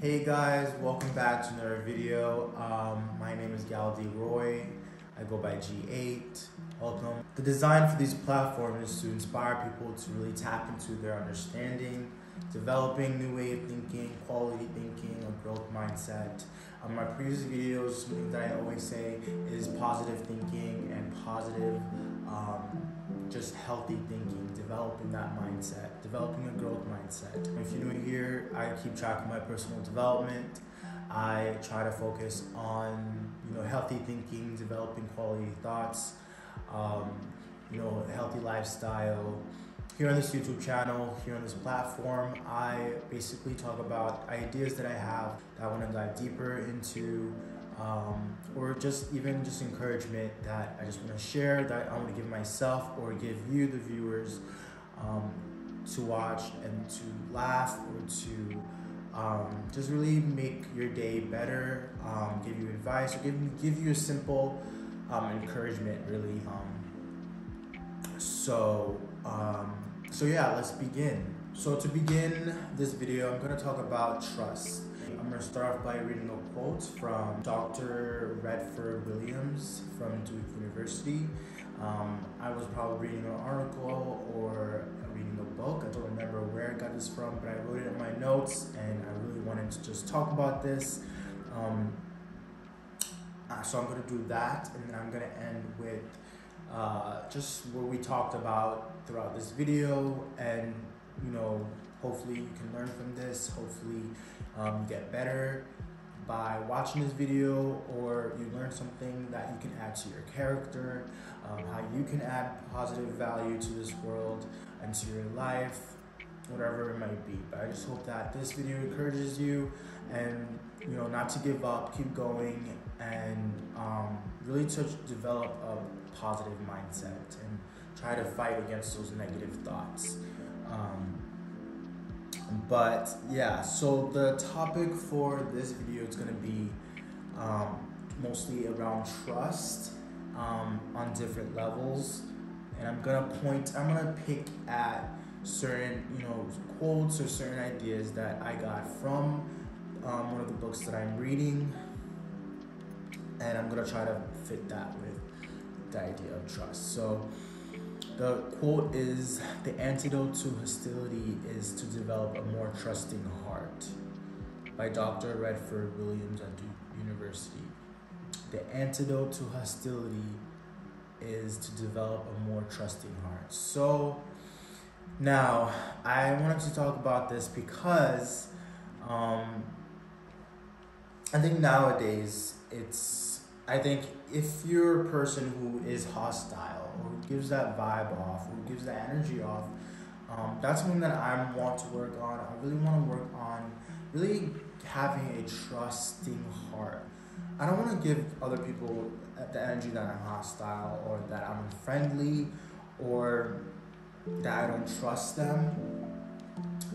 Hey guys, welcome back to another video. My name is Galdi Roy. I go by G8. Welcome. The design for these platforms is to inspire people to really tap into their understanding, developing new way of thinking, quality thinking, a growth mindset. My previous videos, something that I always say is positive thinking and positive, just healthy thinking, developing that mindset, developing a growth mindset. If you're new here, I keep track of my personal development. I try to focus on, healthy thinking, developing quality thoughts, healthy lifestyle. Here on this YouTube channel, here on this platform, I basically talk about ideas that I have that I want to dive deeper into, or just encouragement that I just want to share, that I want to give myself or give you, the viewers, to watch and to laugh or to just really make your day better, give you advice or give you a simple encouragement, really. So yeah, let's begin. So to begin this video, I'm going to talk about trust. I'm going to start off by reading a quote from Dr. Redford Williams from Duke University. I was probably reading an article or reading a book. I don't remember where I got this from, but I wrote it in my notes and I really wanted to just talk about this. So I'm going to do that, and then I'm going to end with just what we talked about throughout this video, and hopefully you can learn from this. Hopefully you get better by watching this video, or you learn something that you can add to your character, how you can add positive value to this world and to your life, whatever it might be. But I just hope that this video encourages you, and not to give up, keep going, and really to develop a positive mindset and try to fight against those negative thoughts. But yeah, so the topic for this video is going to be mostly around trust on different levels, and I'm gonna pick at certain quotes or certain ideas that I got from one of the books that I'm reading, and I'm gonna try to fit that with the idea of trust. So the quote is, "The antidote to hostility is to develop a more trusting heart," by Dr. Redford Williams at Duke University. The antidote to hostility is to develop a more trusting heart. So now I wanted to talk about this because I think nowadays I think if you're a person who is hostile, or who gives that vibe off, who gives that energy off, that's something that I want to work on. I really want to work on really having a trusting heart. I don't want to give other people the energy that I'm hostile, or that I'm unfriendly, or that I don't trust them.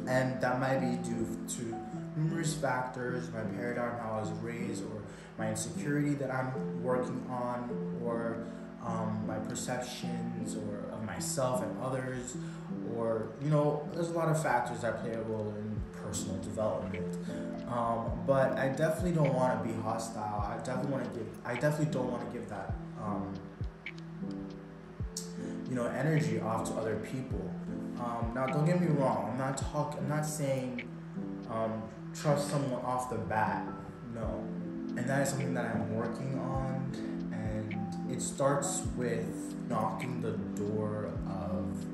And that might be due to numerous factors: my paradigm, how I was raised, or my insecurity that I'm working on, or my perceptions or of myself and others, or there's a lot of factors that play a role in personal development. But I definitely don't want to be hostile. I definitely don't want to give that energy off to other people. Now, don't get me wrong. I'm not saying trust someone off the bat. No. And that is something that I'm working on, and it starts with knocking the door of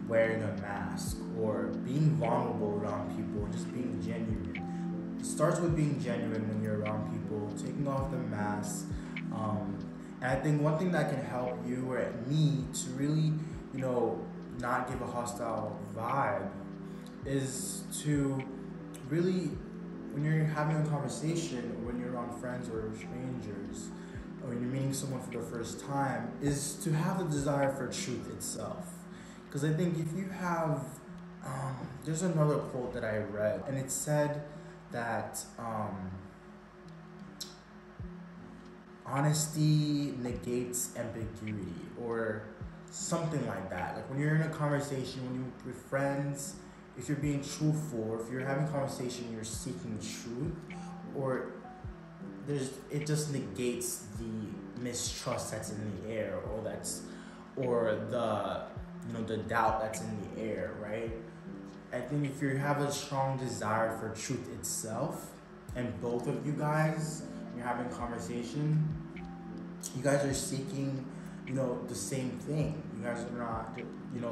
wearing a mask or being vulnerable around people and just being genuine. It starts with being genuine when you're around people, taking off the mask. And I think one thing that can help you or me to really, not give a hostile vibe is to really, when you're having a conversation, or when you're around friends or strangers, or when you're meeting someone for the first time, is to have the desire for truth itself. Because I think if you have, there's another quote that I read, and it said that honesty negates ambiguity, or something like that. Like when you're in a conversation, when you're with friends, if you're being truthful, or if you're having conversation, you're seeking truth, or it just negates the mistrust that's in the air, or the doubt that's in the air, right? I think if you have a strong desire for truth itself, and both of you guys, you're having conversation, you guys are seeking, the same thing. You guys are not,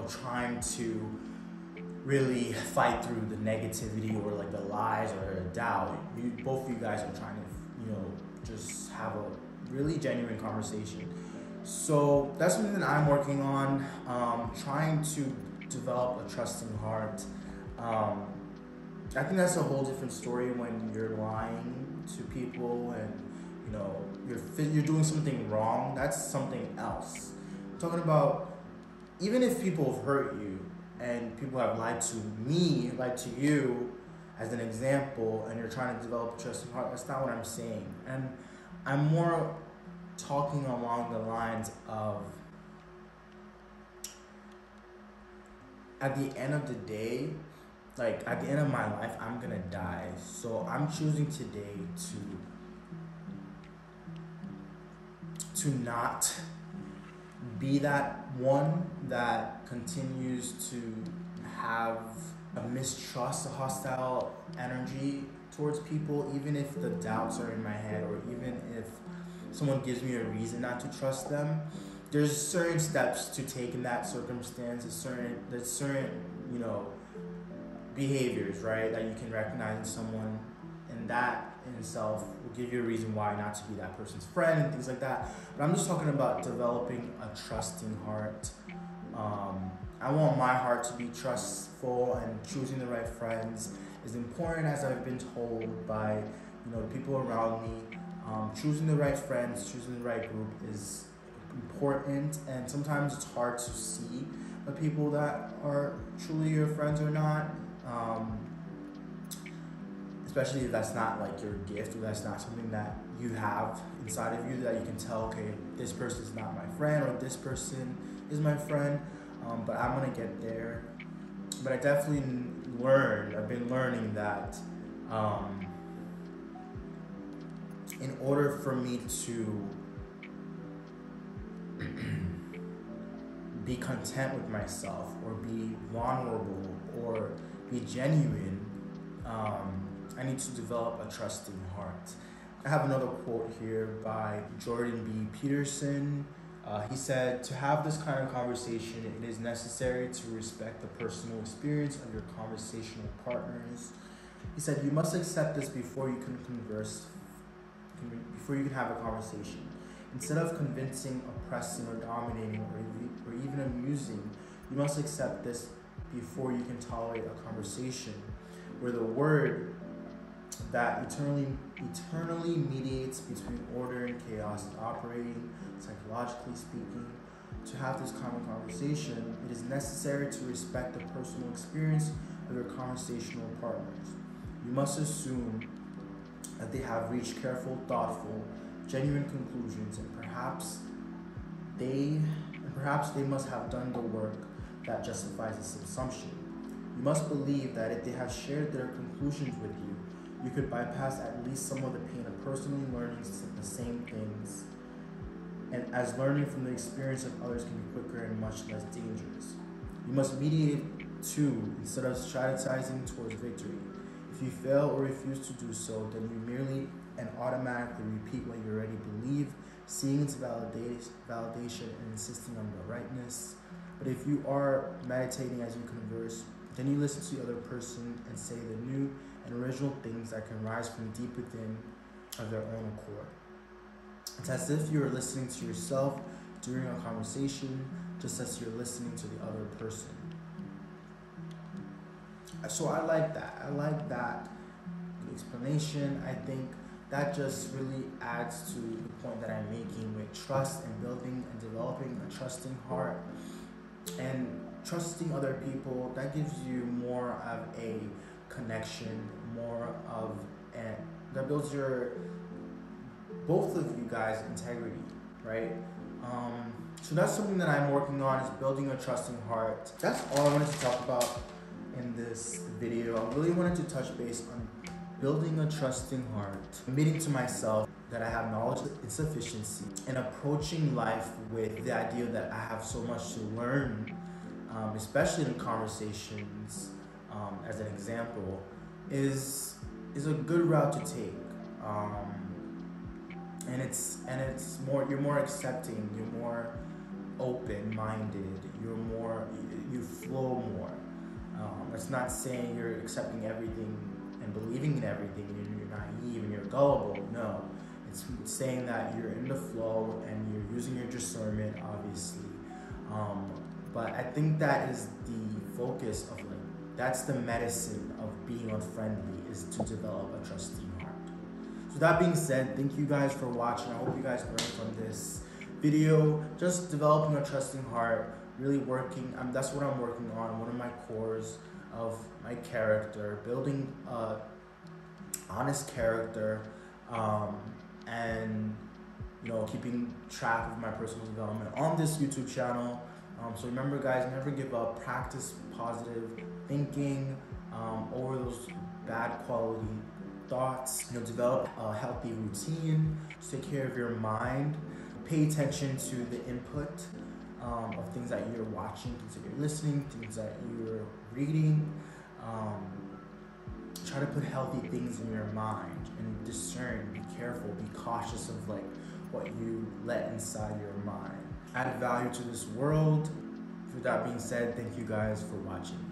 trying to really fight through the negativity or like the lies or the doubt. Both of you guys are trying to, just have a really genuine conversation. So that's something that I'm working on, trying to develop a trusting heart. I think that's a whole different story when you're lying to people and you're doing something wrong. That's something else. I'm talking about, even if people have hurt you and people have lied to me, lied to you as an example, and you're trying to develop a trusting heart, that's not what I'm saying. And I'm more talking along the lines of, at the end of the day, like at the end of my life, I'm gonna die. So I'm choosing today to not be that one that continues to have a mistrust, a hostile energy towards people, even if the doubts are in my head, or even if someone gives me a reason not to trust them. There's certain steps to take in that circumstance. There's certain behaviors, right, that you can recognize in someone, and that in itself will give you a reason why not to be that person's friend and things like that. But I'm just talking about developing a trusting heart. I want my heart to be trustful, and choosing the right friends is important, as I've been told by the people around me. Choosing the right friends, choosing the right group is important, and sometimes it's hard to see the people that are truly your friends or not, especially if that's not like your gift, or that's not something that you have inside of you that you can tell, okay, this person is not my friend, or this person is my friend, but I'm gonna get there. But I definitely I've been learning that in order for me to be content with myself, or be vulnerable, or be genuine, I need to develop a trusting heart. I have another quote here by Jordan B. Peterson. He said, "To have this kind of conversation, it is necessary to respect the personal experience of your conversational partners." He said, "You must accept this before you can have a conversation. Instead of convincing, oppressing, or dominating, or even amusing, you must accept this before you can tolerate a conversation where the word that eternally mediates between order and chaos is operating, psychologically speaking. To have this common conversation, it is necessary to respect the personal experience of your conversational partners. You must assume that they have reached careful, thoughtful, genuine conclusions, and perhaps they must have done the work that justifies this assumption. You must believe that if they have shared their conclusions with you, you could bypass at least some of the pain of personally learning the same things, and as learning from the experience of others can be quicker and much less dangerous. You must mediate too, instead of strategizing towards victory. If you fail or refuse to do so, then you merely and automatically repeat what you already believe, seeing its validation and insisting on the rightness. But if you are meditating as you converse, then you listen to the other person and say the new and original things that can rise from deep within of their own accord. It's as if you are listening to yourself during a conversation, just as you're listening to the other person. So I like that explanation. I think that just really adds to the point that I'm making with trust and building and developing a trusting heart. And trusting other people, that gives you more of a connection, that builds both of you guys' integrity, right? So that's something that I'm working on, is building a trusting heart. That's all I wanted to talk about. in this video, I really wanted to touch base on building a trusting heart, admitting to myself that I have knowledge of insufficiency, and approaching life with the idea that I have so much to learn, especially in conversations, as an example, is a good route to take. And it's more, you're more accepting, you're more open-minded, you flow more. That's not saying you're accepting everything and believing in everything and you're naive and you're gullible. No, it's saying that you're in the flow and you're using your discernment, obviously. But I think that is the focus of, like, that's the medicine of being unfriendly, is to develop a trusting heart. So that being said, thank you guys for watching. I hope you guys learned from this video. Just developing a trusting heart, really working. That's what I'm working on. One of my cores of my character, building a honest character, and keeping track of my personal development on this YouTube channel. So remember, guys, never give up. Practice positive thinking over those bad quality thoughts. Develop a healthy routine. Just take care of your mind. Pay attention to the input of things that you're watching, things that you're listening, things that you're reading. Try to put healthy things in your mind and discern. Be careful. Be cautious of what you let inside your mind. Add value to this world. With that being said, thank you guys for watching.